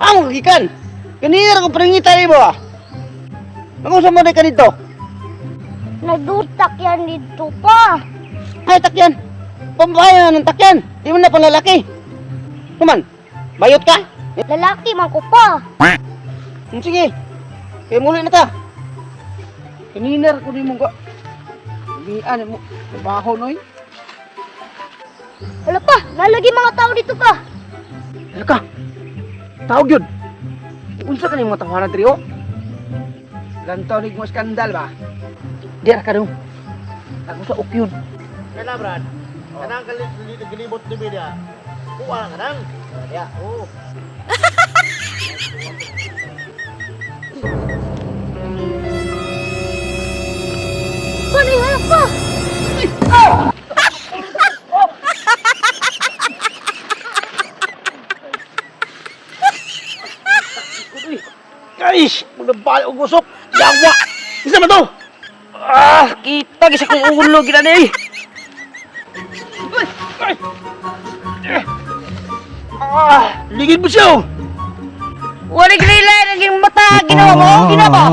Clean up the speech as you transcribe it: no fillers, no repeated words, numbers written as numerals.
Amo kagikan. Kanina ko pringita ni mo ah. Ano sa mo ka dito? Nadutak yan dito pa. Ay takyan. Pambayan ng takyan. Di mo na panlalaki. Kuman, bayot ka? Lalaki man ko pa. Sige. Kaya muli na ta. Kanina ko di mo ko. Bian mo. Trabaho noy. Wala pa, nalagi mga tao dito pa. Ano ka? Tawag yun. Unsa ka ng mga tawanan trio? Lantaw ni mo skandal ba? Diyan ka dong. Ako sa ukyon. Kaya Brad, kanang galibot ni media. Kuha ka nang. Ya, oh. Paano yan pa? Guys, magabalik og usok. Yawa. Isa man to? Kita gisa ko ulo gina ni. Ligid mo siya. Wala gilay naging mata ginawa mo, ginawa.